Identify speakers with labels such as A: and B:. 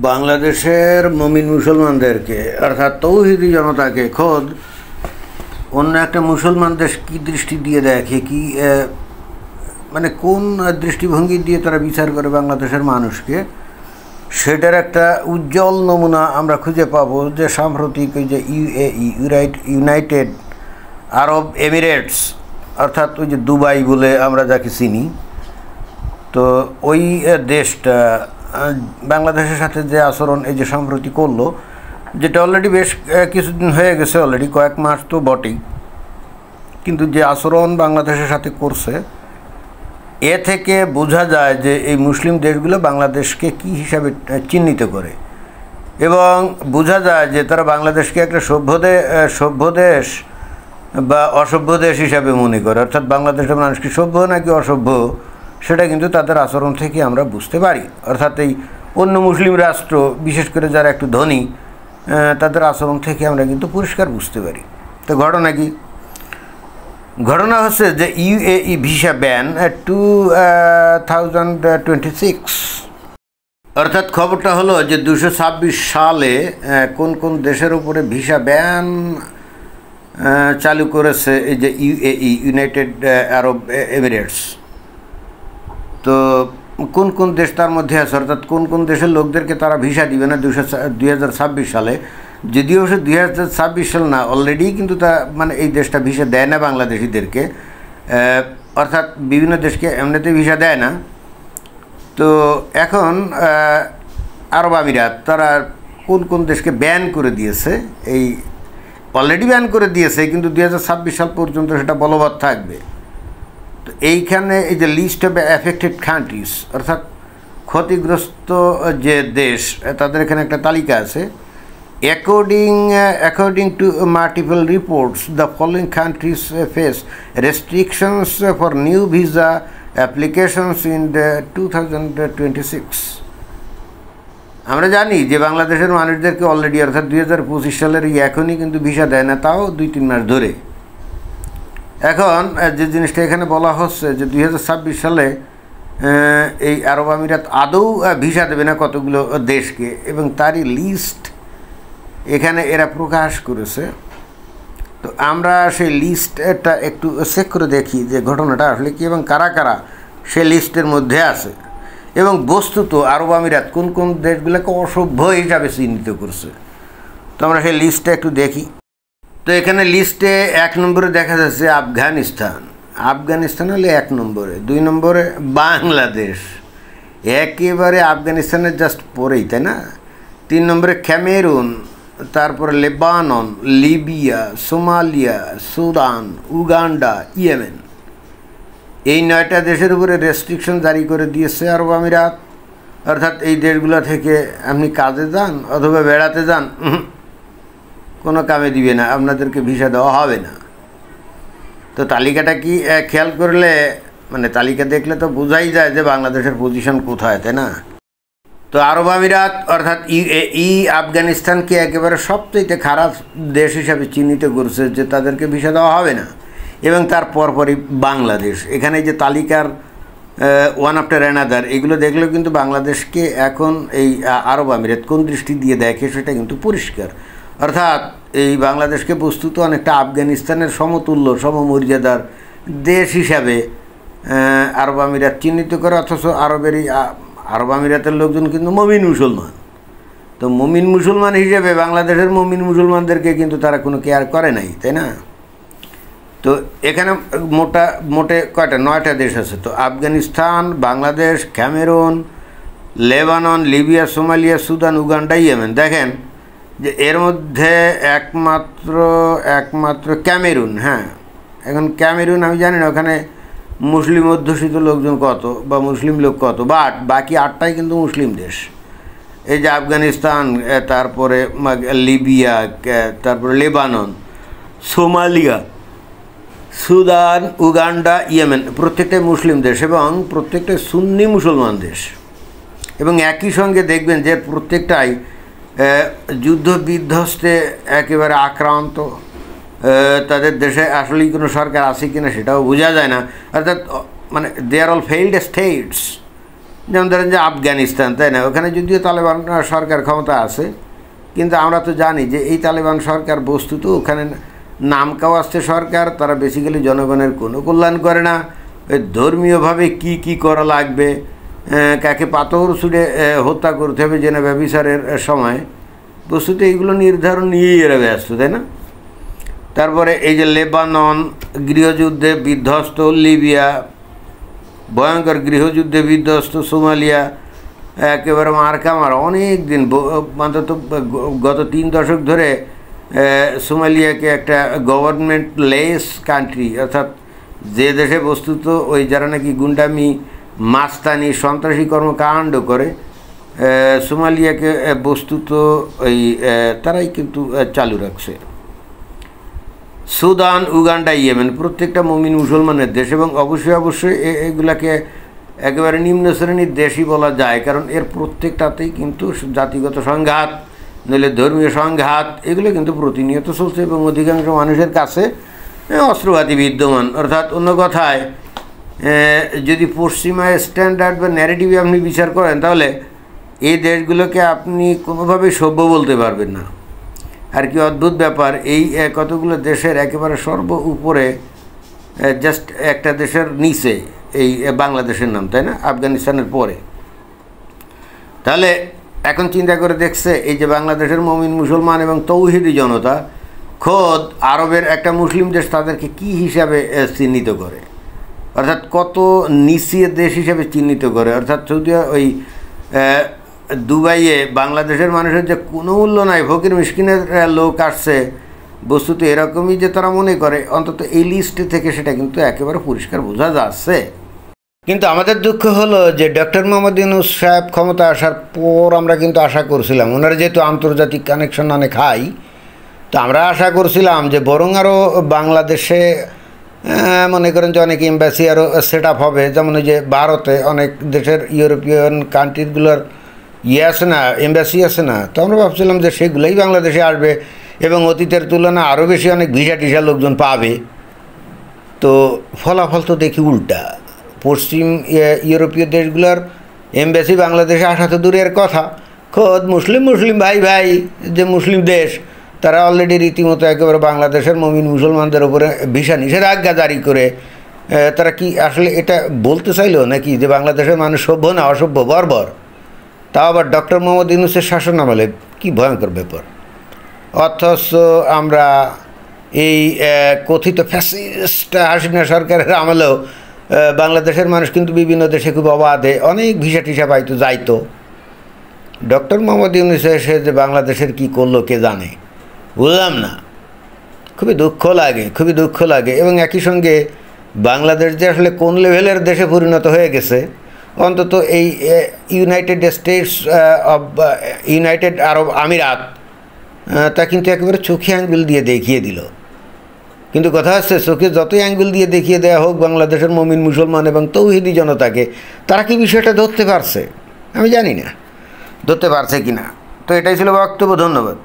A: বাংলাদেশের মুমিন মুসলমানদেরকে অর্থাৎ তৌহিদি জনতাকে খোদ অন্য একটা মুসলমান দেশ কী দৃষ্টি দিয়ে দেখে, কি মানে কোন দৃষ্টিভঙ্গি দিয়ে তারা বিচার করে বাংলাদেশের মানুষকে, সেটার একটা উজ্জ্বল নমুনা আমরা খুঁজে পাবো যে সাম্প্রতিক ওই যে ইউনাইটেড আরব এমিরেটস, অর্থাৎ ওই যে দুবাই বলে আমরা যাকে চিনি, তো ওই দেশটা বাংলাদেশের সাথে যে আচরণ এই যে সম্প্রতি করলো, যেটা অলরেডি বেশ কিছুদিন হয়ে গেছে, অলরেডি কয়েক মাস তো বটেই, কিন্তু যে আচরণ বাংলাদেশের সাথে করছে, এ থেকে বোঝা যায় যে এই মুসলিম দেশগুলো বাংলাদেশকে কি হিসাবে চিহ্নিত করে, এবং বোঝা যায় যে তারা বাংলাদেশকে একটা সভ্য দেশ বা অসভ্য দেশ হিসাবে মনে করে। অর্থাৎ বাংলাদেশের মানুষ কি সভ্য নাকি অসভ্য, সেটা কিন্তু তাদের আচরণ থেকে আমরা বুঝতে পারি। অর্থাৎ এই অন্য মুসলিম রাষ্ট্র, বিশেষ করে যারা একটু ধনী, তাদের আচরণ থেকে আমরা কিন্তু পরিষ্কার বুঝতে পারি। তো ঘটনা কি? ঘটনা হচ্ছে যে ইউএই ভিসা ব্যান 2026, অর্থাৎ খবরটা হলো যে 226 সালে কোন কোন দেশের উপরে ভিসা ব্যান চালু করেছে এই যে ইউএই, ইউনাইটেড আরব এমিরেটস। তো কোন কোন দেশ তার মধ্যে আছে, অর্থাৎ কোন কোন দেশের লোকদেরকে তারা ভিসা দিবে না 2026 সালে, যদিও সে 2026 সাল না, অলরেডি কিন্তু তা মানে এই দেশটা ভিসা দেয় না বাংলাদেশিদেরকে, অর্থাৎ বিভিন্ন দেশকে এমনিতে ভিসা দেয় না। তো এখন আরব আমিরাত তারা কোন কোন দেশকে ব্যান করে দিয়েছে, এই অলরেডি ব্যান করে দিয়েছে, কিন্তু 2026 সাল পর্যন্ত সেটা বলবৎ থাকবে। তো এইখানে এই যে লিস্ট অফ অ্যাফেক্টেড কান্ট্রিজ, অর্থাৎ ক্ষতিগ্রস্ত যে দেশ, তাদের এখানে একটা তালিকা আছে। According to multiple reports, the following countries face restrictions for new visa applications in the 2026. আমরা জানি যে বাংলাদেশের মানুষদেরকে অলরেডি অর্থাৎ 2025 সালের এখনই কিন্তু ভিসা দেয় না, তাও 2-3 মাস ধরে। এখন যে জিনিসটা এখানে বলা হচ্ছে যে 2026 সালে এই আরব আমিরাত আদৌ ভিসা দেবে না কতগুলো দেশকে, এবং তারই লিস্ট এখানে এরা প্রকাশ করেছে। তো আমরা সেই লিস্টটা একটু চেক করে দেখি যে ঘটনাটা আসলে কি এবং কারা কারা সে লিস্টের মধ্যে আছে, এবং বস্তুত আরব আমিরাত কোন কোন দেশগুলোকে অসভ্য হিসাবে চিহ্নিত করছে। তো আমরা সেই লিস্টটা একটু দেখি। তো এখানে লিস্টে 1 নম্বরে দেখা যাচ্ছে আফগানিস্তান হলে 1 নম্বরে, 2 নম্বরে বাংলাদেশ, একেবারে আফগানিস্তানের জাস্ট পরেই, তাই না? 3 নম্বরে ক্যামেরুন, তারপরে Lebanon, Libya, Somalia, Sudan, Uganda, Yemen. এই 9টা দেশের উপরে রেস্ট্রিকশন জারি করে দিয়েছে আরব আমিরাত। অর্থাৎ এই দেশগুলো থেকে আপনি কাজে যান অথবা বেড়াতে যান, কোনো কামে দিবে না, আপনাদেরকে ভিসা দেওয়া হবে না। তো তালিকাটা কি খেয়াল করলে, মানে তালিকা দেখলে তো বোঝাই যায় যে বাংলাদেশের পজিশন কোথায়, তাই না? তো আরব আমিরাত অর্থাৎ ইউএই আফগানিস্তানকে একেবারে সবচেয়ে খারাপ দেশ হিসাবে চিহ্নিত করছে যে তাদেরকে ভিসা দেওয়া হবে না, এবং তার পরপরই বাংলাদেশ। এখানে যে তালিকার ওয়ান আফটার অ্যানাদার এগুলো দেখলেও কিন্তু বাংলাদেশকে এখন এই আরব আমিরাত কোন দৃষ্টি দিয়ে দেখে সেটা কিন্তু পরিষ্কার। অর্থাৎ এই বাংলাদেশকে বস্তুত অনেকটা আফগানিস্তানের সমতুল্য সমমর্যাদার দেশ হিসাবে আরব আমিরাত চিহ্নিত করে, অথচ আরব আমিরাতের লোকজন কিন্তু মুমিন মুসলমান। তো মুমিন মুসলমান হিসেবে বাংলাদেশের মুমিন মুসলমানদেরকে কিন্তু তারা কোনো কেয়ার করে নাই, তাই না? তো এখানে মোটে কয়টা 9টা দেশ আছে। তো Afghanistan, Bangladesh, Cameroon, Lebanon, Libya, Somalia, Sudan, Uganda, Yemen. দেখেন যে এর মধ্যে একমাত্র ক্যামেরুন, হ্যাঁ, এখন ক্যামেরুন আমি জানি না ওখানে মুসলিম অধ্যুষিত লোকজন কত বা মুসলিম লোক কত, বাট বাকি 8টাই কিন্তু মুসলিম দেশ। এই যে আফগানিস্তান, তারপরে লিবিয়া, তারপরে Lebanon, Somalia, Sudan, Uganda, Yemen, প্রত্যেকটাই মুসলিম দেশ এবং প্রত্যেকটাই সুন্নি মুসলমান দেশ। এবং একই সঙ্গে দেখবেন যে প্রত্যেকটাই যুদ্ধ বিধ্বস্তে একেবারে আক্রান্ত, তাদের দেশে আসলেই কোনো সরকার আছে কিনা সেটাও বোঝা যায় না। অর্থাৎ মানে দে আর অল ফেইল্ড স্টেটস। যেমন ধরেন যে আফগানিস্তান, তাই না, ওখানে যদিও তালেবান সরকার ক্ষমতা আছে, কিন্তু আমরা তো জানি যে এই তালেবান সরকার বস্তুত ওখানে নাম কাওয়াস্তে সরকার, তারা বেসিক্যালি জনগণের কোনো কল্যাণ করে না। ধর্মীয়ভাবে কি করা লাগবে, কাকে পাথর ছুঁড়ে হত্যা করতে হবে জেনে ব্যভিচারের সময়, বস্তুত এইগুলো নির্ধারণ নিয়েই এরা ব্যস্ত, তাই না। তারপরে এই যে লেবানন গৃহযুদ্ধে বিধ্বস্ত, লিবিয়া ভয়ঙ্কর গৃহযুদ্ধে বিধ্বস্ত, সোমালিয়া একেবারে মারকামার অনেক দিন, অন্তত গত 3 দশক ধরে সোমালিয়াকে একটা গভর্নমেন্ট লেস কান্ট্রি, অর্থাৎ যে দেশে বস্তুত ওই যারা নাকি গুন্ডামি মাস্তানি সন্ত্রাসী কর্মকাণ্ড করে, সোমালিয়াকে বস্তুত ওই তারাই কিন্তু চালু রাখছে। সুদান, উগান্ডা, ইয়েমেন প্রত্যেকটা মুমিন মুসলমানের দেশ, এবং অবশ্যই এগুলাকে একেবারে নিম্ন শ্রেণীর দেশই বলা যায়, কারণ এর প্রত্যেকটাতেই কিন্তু জাতিগত সংঘাত নইলে ধর্মীয় সংঘাত এগুলো কিন্তু প্রতিনিয়ত চলছে, এবং অধিকাংশ মানুষের কাছে অস্ত্রঘাতী বিদ্যমান। অর্থাৎ অন্য কথায় যদি পশ্চিমা স্ট্যান্ডার্ড বা ন্যারেটিভে আপনি বিচার করেন, তাহলে এই দেশগুলোকে আপনি কোনোভাবেই সভ্য বলতে পারবেন না। আর কি অদ্ভুত ব্যাপার, এই কতগুলো দেশের একেবারে সর্ব উপরে জাস্ট একটা দেশের নিচে এই বাংলাদেশের নাম, তাই না, আফগানিস্তানের পরে। তাহলে এখন চিন্তা করে দেখছে এই যে বাংলাদেশের মুমিন মুসলমান এবং তৌহিদি জনতা খোদ আরবের একটা মুসলিম দেশ তাদেরকে কি হিসাবে চিহ্নিত করে, অর্থাৎ কত নিচের দেশ হিসাবে চিহ্নিত করে। অর্থাৎ সৌদি ওই দুবাইয়ে বাংলাদেশের মানুষের যে কোনো মূল্য নাই, ফকির মিসকিনের লোক আসছে, বস্তুত এরকমই যে তারা মনে করে, অন্তত এই লিস্ট থেকে সেটা কিন্তু একেবারে পরিষ্কার বোঝা যাচ্ছে। কিন্তু আমাদের দুঃখ হলো যে ডক্টর মোহাম্মদ ইউনূস সাহেব ক্ষমতা আসার পর আমরা কিন্তু আশা করছিলাম, ওনারা যেহেতু আন্তর্জাতিক কানেকশন অনেক হাই, তো আমরা আশা করছিলাম যে বরং আরও বাংলাদেশে মনে করেন যে অনেক এম্বাসি আরও সেট আপ হবে, যেমন ওই যে ভারতে অনেক দেশের ইউরোপিয়ান কান্ট্রিগুলোর আছে না, এম্বাসি আছে না, তো আমরা ভাবছিলাম যে সেগুলোই বাংলাদেশে আসবে এবং অতীতের তুলনায় আরও বেশি অনেক ভিসা টিসা লোকজন পাবে। তো ফলাফল তো দেখি উল্টা, পশ্চিম ইউরোপীয় দেশগুলোর এম্বাসি বাংলাদেশে আসা তো দূরের কথা, খোদ মুসলিম ভাই যে মুসলিম দেশ, তারা অলরেডি রীতিমতো একেবারে বাংলাদেশের মুমিন মুসলমানদের উপরে ভিসা নিষেধাজ্ঞা জারি করে, তারা কি আসলে এটা বলতে চাইলো নাকি যে বাংলাদেশের মানুষ সভ্য না অসভ্য বর্বর, তাও আবার ডক্টর মোহাম্মদ ইউনূসের শাসন আমলে, কি ভয়ঙ্কর ব্যাপার। অথচ আমরা এই কথিত ফ্যাসিস্ট হাসিনা সরকারের আমলেও বাংলাদেশের মানুষ কিন্তু বিভিন্ন দেশে খুব অবাধে অনেক ভিসা টিসা পাইতো যাইতো। ডক্টর মোহাম্মদ ইউনূস এসে যে বাংলাদেশের কি করলো কে জানে, বুঝলাম না, খুবই দুঃখ লাগে। এবং একই সঙ্গে বাংলাদেশ যে আসলে কোন লেভেলের দেশে পরিণত হয়ে গেছে, অন্তত এই ইউনাইটেড স্টেটস অব ইউনাইটেড আরব আমিরাত তা কিন্তু একেবারে চোখে আঙ্গুল দিয়ে দেখিয়ে দিল। কিন্তু কথা হচ্ছে, চোখে যতই আঙ্গুল দিয়ে দেখিয়ে দেওয়া হোক বাংলাদেশের মুমিন মুসলমান এবং তৌহিদি জনতাকে, তারা কি বিষয়টা ধরতে পারছে? আমি জানি না ধরতে পারছে কি না। তো এটাই ছিল বক্তব্য, ধন্যবাদ।